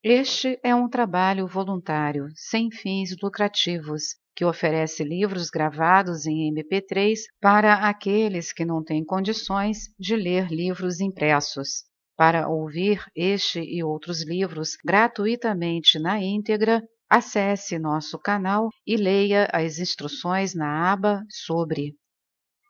Este é um trabalho voluntário, sem fins lucrativos, que oferece livros gravados em MP3 para aqueles que não têm condições de ler livros impressos. Para ouvir este e outros livros gratuitamente na íntegra, acesse nosso canal e leia as instruções na aba Sobre.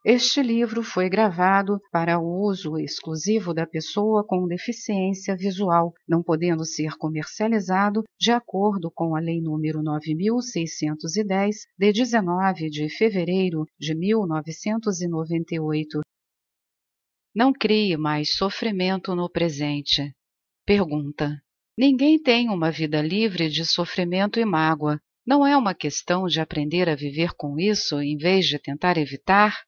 Este livro foi gravado para o uso exclusivo da pessoa com deficiência visual, não podendo ser comercializado de acordo com a Lei nº 9.610, de 19 de fevereiro de 1998. Não crie mais sofrimento no presente. Pergunta: ninguém tem uma vida livre de sofrimento e mágoa. Não é uma questão de aprender a viver com isso em vez de tentar evitar?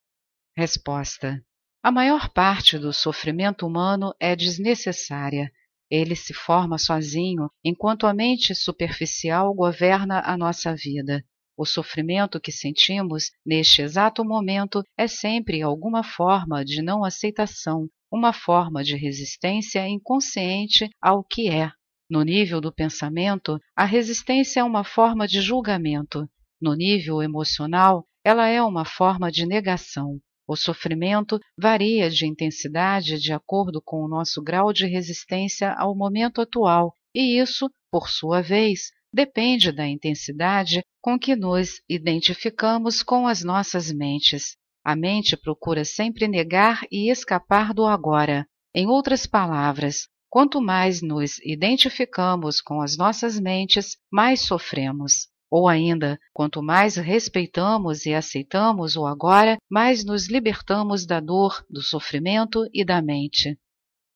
Resposta: a maior parte do sofrimento humano é desnecessária. Ele se forma sozinho, enquanto a mente superficial governa a nossa vida. O sofrimento que sentimos neste exato momento é sempre alguma forma de não aceitação, uma forma de resistência inconsciente ao que é. No nível do pensamento, a resistência é uma forma de julgamento. No nível emocional, ela é uma forma de negação. O sofrimento varia de intensidade de acordo com o nosso grau de resistência ao momento atual, e isso, por sua vez, depende da intensidade com que nos identificamos com as nossas mentes. A mente procura sempre negar e escapar do agora. Em outras palavras, quanto mais nos identificamos com as nossas mentes, mais sofremos. Ou ainda, quanto mais respeitamos e aceitamos o agora, mais nos libertamos da dor, do sofrimento e da mente.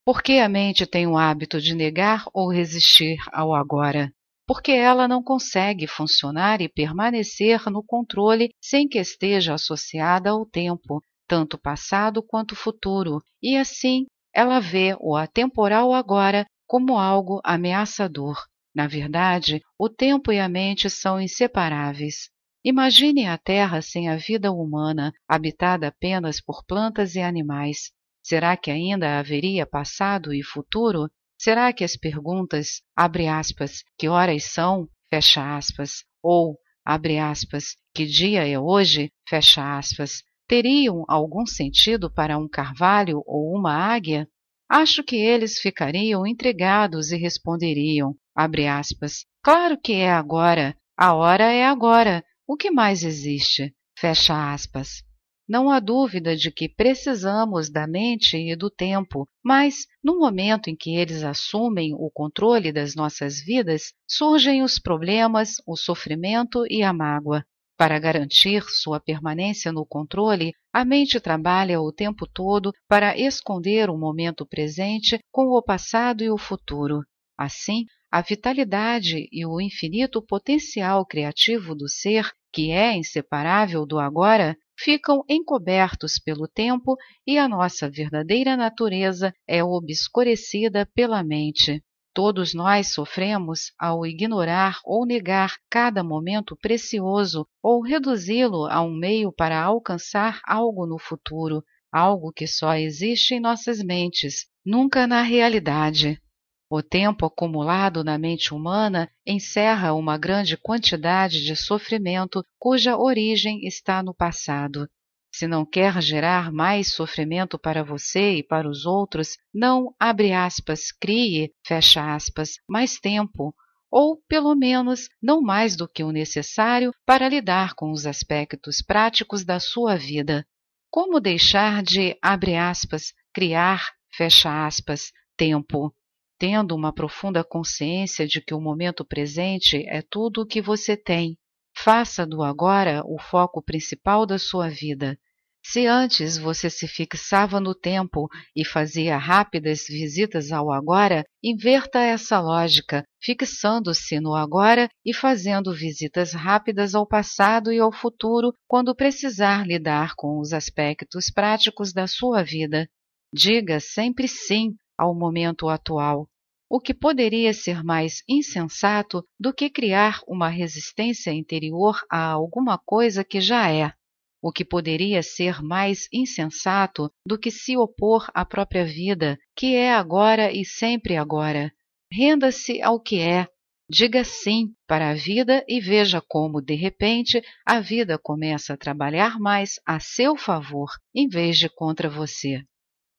Por que a mente tem o hábito de negar ou resistir ao agora? Porque ela não consegue funcionar e permanecer no controle sem que esteja associada ao tempo, tanto passado quanto futuro, e assim ela vê o atemporal agora como algo ameaçador. Na verdade, o tempo e a mente são inseparáveis. Imagine a Terra sem a vida humana, habitada apenas por plantas e animais. Será que ainda haveria passado e futuro? Será que as perguntas, abre aspas, que horas são, fecha aspas, ou, abre aspas, que dia é hoje, fecha aspas, teriam algum sentido para um carvalho ou uma águia? Acho que eles ficariam intrigados e responderiam, abre aspas, claro que é agora, a hora é agora, o que mais existe? Fecha aspas. Não há dúvida de que precisamos da mente e do tempo, mas, no momento em que eles assumem o controle das nossas vidas, surgem os problemas, o sofrimento e a mágoa. Para garantir sua permanência no controle, a mente trabalha o tempo todo para esconder o momento presente com o passado e o futuro. Assim, a vitalidade e o infinito potencial criativo do ser, que é inseparável do agora, ficam encobertos pelo tempo e a nossa verdadeira natureza é obscurecida pela mente. Todos nós sofremos ao ignorar ou negar cada momento precioso ou reduzi-lo a um meio para alcançar algo no futuro, algo que só existe em nossas mentes, nunca na realidade. O tempo acumulado na mente humana encerra uma grande quantidade de sofrimento cuja origem está no passado. Se não quer gerar mais sofrimento para você e para os outros, não, abre aspas, crie, fecha aspas, mais tempo, ou, pelo menos, não mais do que o necessário para lidar com os aspectos práticos da sua vida. Como deixar de, abre aspas, criar, fecha aspas, tempo? Tendo uma profunda consciência de que o momento presente é tudo o que você tem. Faça do agora o foco principal da sua vida. Se antes você se fixava no tempo e fazia rápidas visitas ao agora, inverta essa lógica, fixando-se no agora e fazendo visitas rápidas ao passado e ao futuro quando precisar lidar com os aspectos práticos da sua vida. Diga sempre sim ao momento atual. O que poderia ser mais insensato do que criar uma resistência interior a alguma coisa que já é? O que poderia ser mais insensato do que se opor à própria vida, que é agora e sempre agora? Renda-se ao que é, diga sim para a vida e veja como, de repente, a vida começa a trabalhar mais a seu favor, em vez de contra você.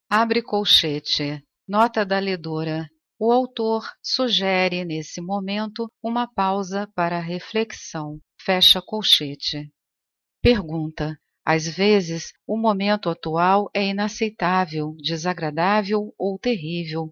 Abre colchete. Nota da ledora. O autor sugere, nesse momento, uma pausa para a reflexão. Fecha colchete. Pergunta. Às vezes, o momento atual é inaceitável, desagradável ou terrível.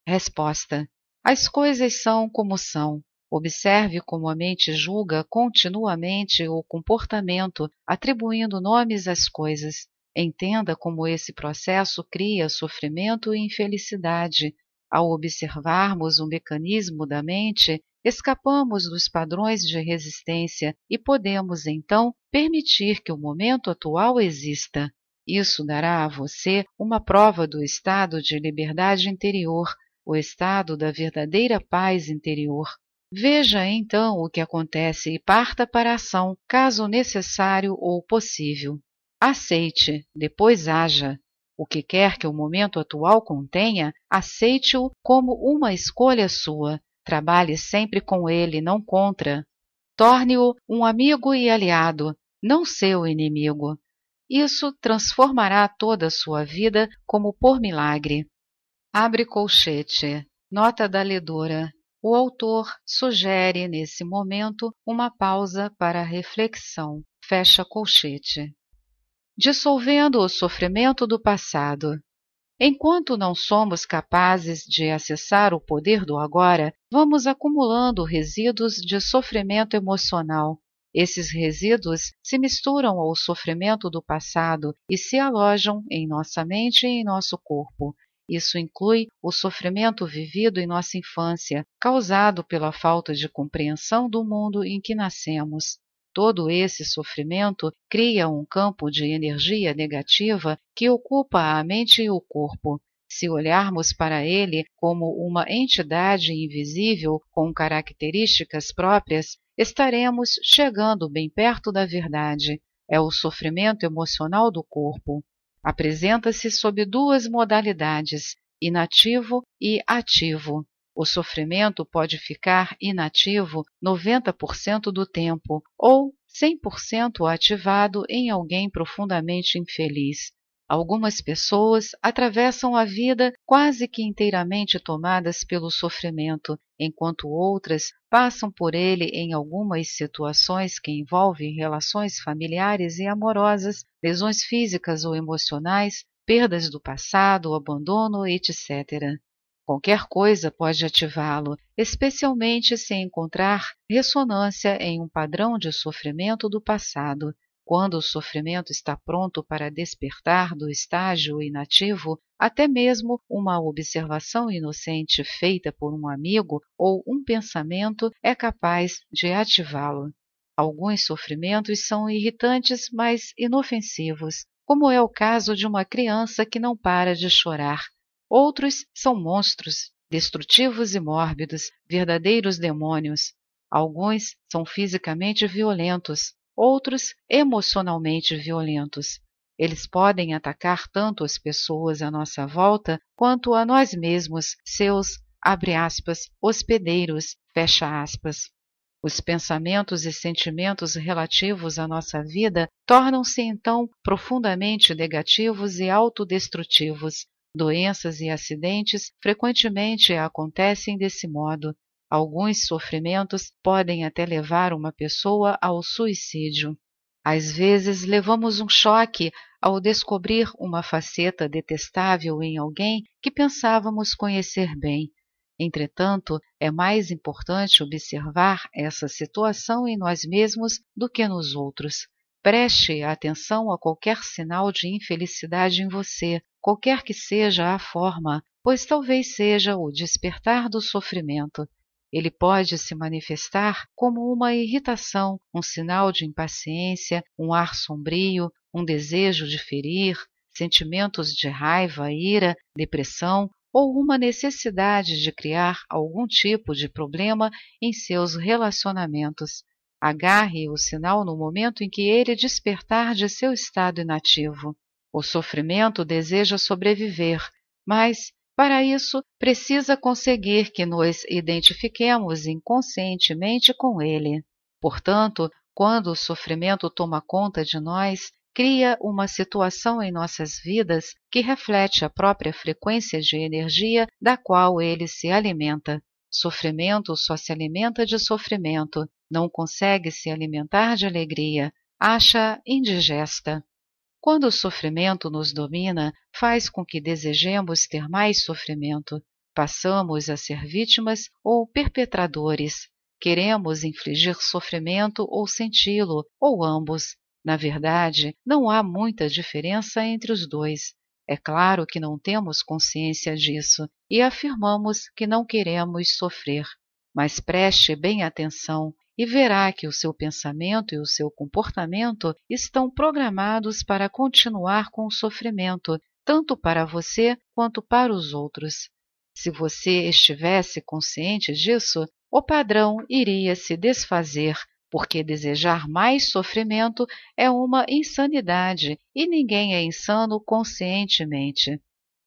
Resposta. As coisas são como são. Observe como a mente julga continuamente o comportamento, atribuindo nomes às coisas. Entenda como esse processo cria sofrimento e infelicidade. Ao observarmos o mecanismo da mente, escapamos dos padrões de resistência e podemos, então, permitir que o momento atual exista. Isso dará a você uma prova do estado de liberdade interior, o estado da verdadeira paz interior. Veja então o que acontece e parta para a ação, caso necessário ou possível. Aceite, depois haja. O que quer que o momento atual contenha, aceite-o como uma escolha sua. Trabalhe sempre com ele, não contra. Torne-o um amigo e aliado, não seu inimigo. Isso transformará toda a sua vida como por milagre. Abre colchete. Nota da ledora. O autor sugere, nesse momento, uma pausa para a reflexão. Fecha colchete. Dissolvendo o sofrimento do passado. Enquanto não somos capazes de acessar o poder do agora, vamos acumulando resíduos de sofrimento emocional. Esses resíduos se misturam ao sofrimento do passado e se alojam em nossa mente e em nosso corpo. Isso inclui o sofrimento vivido em nossa infância, causado pela falta de compreensão do mundo em que nascemos. Todo esse sofrimento cria um campo de energia negativa que ocupa a mente e o corpo. Se olharmos para ele como uma entidade invisível com características próprias, estaremos chegando bem perto da verdade. É o sofrimento emocional do corpo. Apresenta-se sob duas modalidades, inativo e ativo. O sofrimento pode ficar inativo 90% do tempo ou 100% ativado em alguém profundamente infeliz. Algumas pessoas atravessam a vida quase que inteiramente tomadas pelo sofrimento, enquanto outras passam por ele em algumas situações que envolvem relações familiares e amorosas, lesões físicas ou emocionais, perdas do passado, abandono, etc. Qualquer coisa pode ativá-lo, especialmente se encontrar ressonância em um padrão de sofrimento do passado. Quando o sofrimento está pronto para despertar do estágio inativo, até mesmo uma observação inocente feita por um amigo ou um pensamento é capaz de ativá-lo. Alguns sofrimentos são irritantes, mas inofensivos, como é o caso de uma criança que não para de chorar. Outros são monstros, destrutivos e mórbidos, verdadeiros demônios. Alguns são fisicamente violentos, outros emocionalmente violentos. Eles podem atacar tanto as pessoas à nossa volta quanto a nós mesmos, seus, abre aspas, hospedeiros, fecha aspas. Os pensamentos e sentimentos relativos à nossa vida tornam-se então profundamente negativos e autodestrutivos. Doenças e acidentes frequentemente acontecem desse modo. Alguns sofrimentos podem até levar uma pessoa ao suicídio. Às vezes levamos um choque ao descobrir uma faceta detestável em alguém que pensávamos conhecer bem. Entretanto, é mais importante observar essa situação em nós mesmos do que nos outros. Preste atenção a qualquer sinal de infelicidade em você, qualquer que seja a forma, pois talvez seja o despertar do sofrimento. Ele pode se manifestar como uma irritação, um sinal de impaciência, um ar sombrio, um desejo de ferir, sentimentos de raiva, ira, depressão ou uma necessidade de criar algum tipo de problema em seus relacionamentos. Agarre o sinal no momento em que ele despertar de seu estado inativo. O sofrimento deseja sobreviver, mas Para isso, precisa conseguir que nos identifiquemos inconscientemente com ele. Portanto, quando o sofrimento toma conta de nós, cria uma situação em nossas vidas que reflete a própria frequência de energia da qual ele se alimenta. Sofrimento só se alimenta de sofrimento, não consegue se alimentar de alegria, acha indigesta. Quando o sofrimento nos domina, faz com que desejemos ter mais sofrimento. Passamos a ser vítimas ou perpetradores. Queremos infligir sofrimento ou senti-lo, ou ambos. Na verdade, não há muita diferença entre os dois. É claro que não temos consciência disso e afirmamos que não queremos sofrer. Mas preste bem atenção e verá que o seu pensamento e o seu comportamento estão programados para continuar com o sofrimento, tanto para você quanto para os outros. Se você estivesse consciente disso, o padrão iria se desfazer, porque desejar mais sofrimento é uma insanidade e ninguém é insano conscientemente.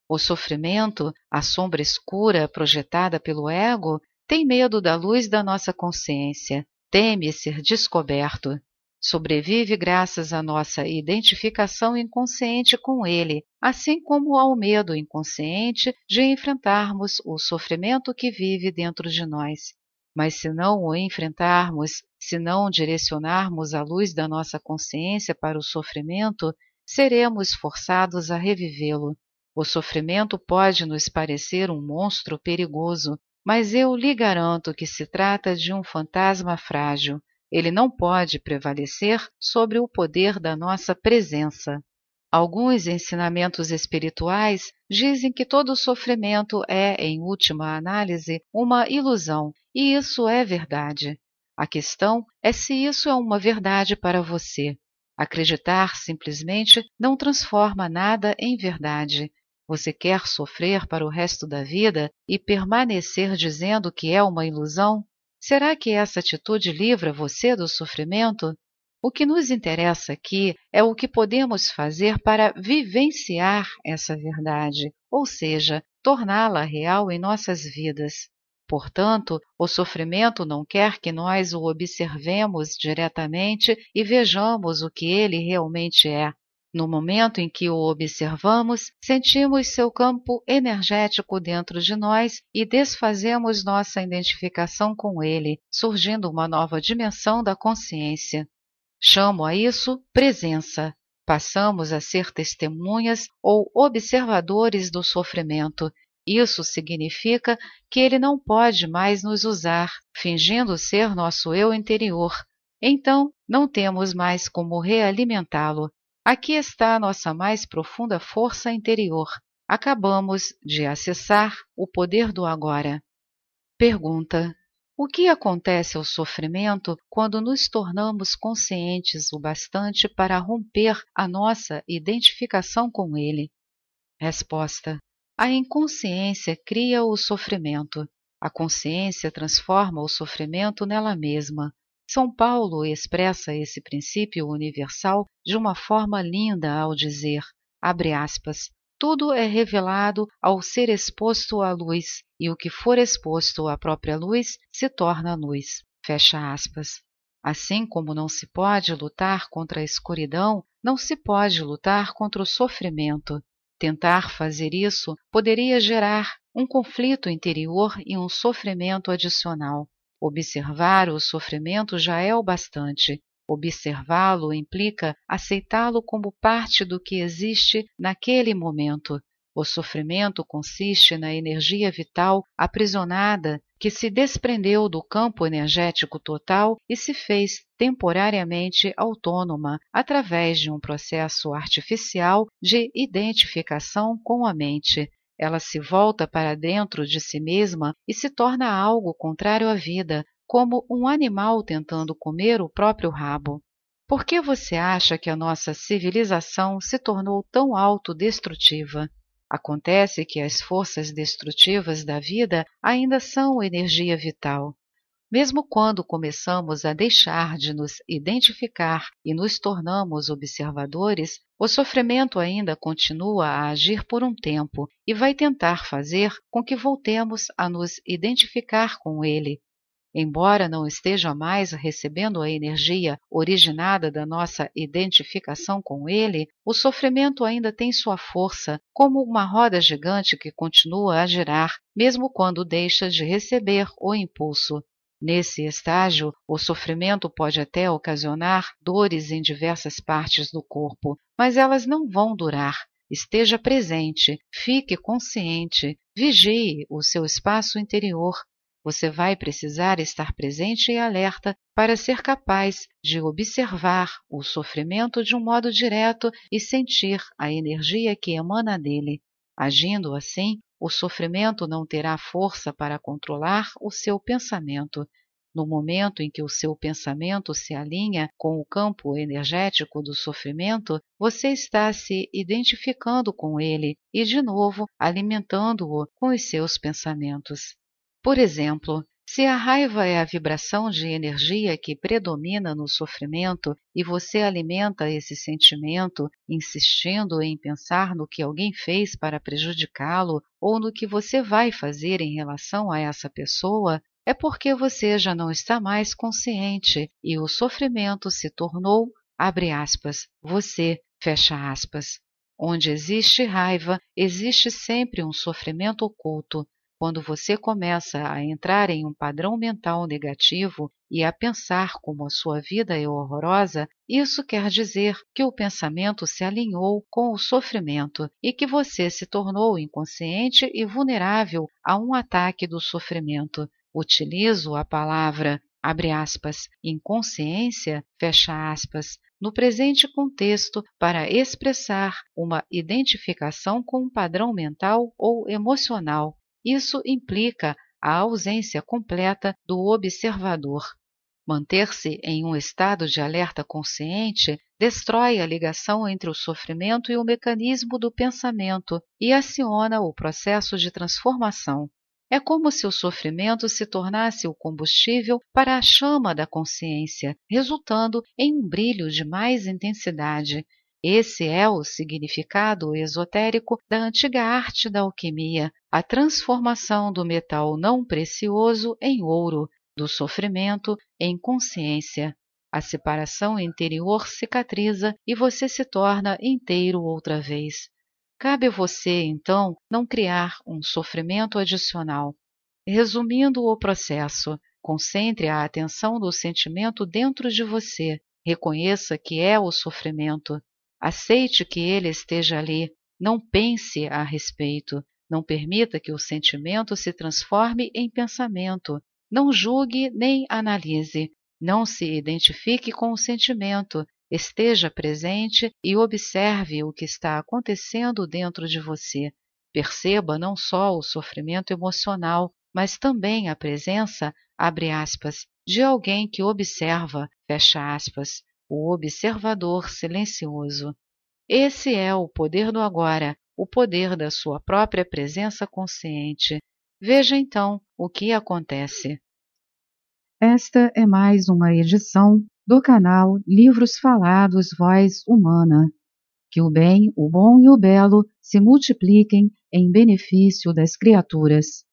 O sofrimento, a sombra escura projetada pelo ego, tem medo da luz da nossa consciência, teme ser descoberto. Sobrevive graças à nossa identificação inconsciente com ele, assim como ao medo inconsciente de enfrentarmos o sofrimento que vive dentro de nós. Mas se não o enfrentarmos, se não direcionarmos a luz da nossa consciência para o sofrimento, seremos forçados a revivê-lo. O sofrimento pode nos parecer um monstro perigoso, mas eu lhe garanto que se trata de um fantasma frágil. Ele não pode prevalecer sobre o poder da nossa presença. Alguns ensinamentos espirituais dizem que todo sofrimento é, em última análise, uma ilusão, e isso é verdade. A questão é se isso é uma verdade para você. Acreditar simplesmente não transforma nada em verdade. Você quer sofrer para o resto da vida e permanecer dizendo que é uma ilusão? Será que essa atitude livra você do sofrimento? O que nos interessa aqui é o que podemos fazer para vivenciar essa verdade, ou seja, torná-la real em nossas vidas. Portanto, o sofrimento não quer que nós o observemos diretamente e vejamos o que ele realmente é. No momento em que o observamos, sentimos seu campo energético dentro de nós e desfazemos nossa identificação com ele, surgindo uma nova dimensão da consciência. Chamo a isso presença. Passamos a ser testemunhas ou observadores do sofrimento. Isso significa que ele não pode mais nos usar, fingindo ser nosso eu interior. Então, não temos mais como realimentá-lo. Aqui está a nossa mais profunda força interior. Acabamos de acessar o poder do agora. Pergunta: o que acontece ao sofrimento quando nos tornamos conscientes o bastante para romper a nossa identificação com ele? Resposta: a inconsciência cria o sofrimento. A consciência transforma o sofrimento nela mesma. São Paulo expressa esse princípio universal de uma forma linda ao dizer, abre aspas, tudo é revelado ao ser exposto à luz, e o que for exposto à própria luz se torna luz. Fecha aspas. Assim como não se pode lutar contra a escuridão, não se pode lutar contra o sofrimento. Tentar fazer isso poderia gerar um conflito interior e um sofrimento adicional. Observar o sofrimento já é o bastante. Observá-lo implica aceitá-lo como parte do que existe naquele momento. O sofrimento consiste na energia vital aprisionada que se desprendeu do campo energético total e se fez temporariamente autônoma através de um processo artificial de identificação com a mente. Ela se volta para dentro de si mesma e se torna algo contrário à vida, como um animal tentando comer o próprio rabo. Por que você acha que a nossa civilização se tornou tão autodestrutiva? Acontece que as forças destrutivas da vida ainda são energia vital. Mesmo quando começamos a deixar de nos identificar e nos tornamos observadores, o sofrimento ainda continua a agir por um tempo e vai tentar fazer com que voltemos a nos identificar com ele. Embora não esteja mais recebendo a energia originada da nossa identificação com ele, o sofrimento ainda tem sua força, como uma roda gigante que continua a girar, mesmo quando deixa de receber o impulso. Nesse estágio, o sofrimento pode até ocasionar dores em diversas partes do corpo, mas elas não vão durar. Esteja presente, fique consciente, vigie o seu espaço interior. Você vai precisar estar presente e alerta para ser capaz de observar o sofrimento de um modo direto e sentir a energia que emana dele. Agindo assim, o sofrimento não terá força para controlar o seu pensamento. No momento em que o seu pensamento se alinha com o campo energético do sofrimento, você está se identificando com ele e, de novo, alimentando-o com os seus pensamentos. Por exemplo, se a raiva é a vibração de energia que predomina no sofrimento e você alimenta esse sentimento insistindo em pensar no que alguém fez para prejudicá-lo ou no que você vai fazer em relação a essa pessoa, é porque você já não está mais consciente e o sofrimento se tornou, abre aspas, você, fecha aspas. Onde existe raiva, existe sempre um sofrimento oculto. Quando você começa a entrar em um padrão mental negativo e a pensar como a sua vida é horrorosa, isso quer dizer que o pensamento se alinhou com o sofrimento e que você se tornou inconsciente e vulnerável a um ataque do sofrimento. Utilizo a palavra, abre aspas, inconsciência, fecha aspas, no presente contexto para expressar uma identificação com um padrão mental ou emocional. Isso implica a ausência completa do observador. Manter-se em um estado de alerta consciente destrói a ligação entre o sofrimento e o mecanismo do pensamento e aciona o processo de transformação. É como se o sofrimento se tornasse o combustível para a chama da consciência, resultando em um brilho de mais intensidade. Esse é o significado esotérico da antiga arte da alquimia, a transformação do metal não precioso em ouro, do sofrimento em consciência. A separação interior cicatriza e você se torna inteiro outra vez. Cabe a você, então, não criar um sofrimento adicional. Resumindo o processo, concentre a atenção do sentimento dentro de você. Reconheça que é o sofrimento. Aceite que ele esteja ali. Não pense a respeito. Não permita que o sentimento se transforme em pensamento. Não julgue nem analise. Não se identifique com o sentimento. Esteja presente e observe o que está acontecendo dentro de você. Perceba não só o sofrimento emocional, mas também a presença, abre aspas, de alguém que observa, fecha aspas, o observador silencioso. Esse é o poder do agora, o poder da sua própria presença consciente. Veja então o que acontece. Esta é mais uma edição do canal Livros Falados Voz Humana. Que o bem, o bom e o belo se multipliquem em benefício das criaturas.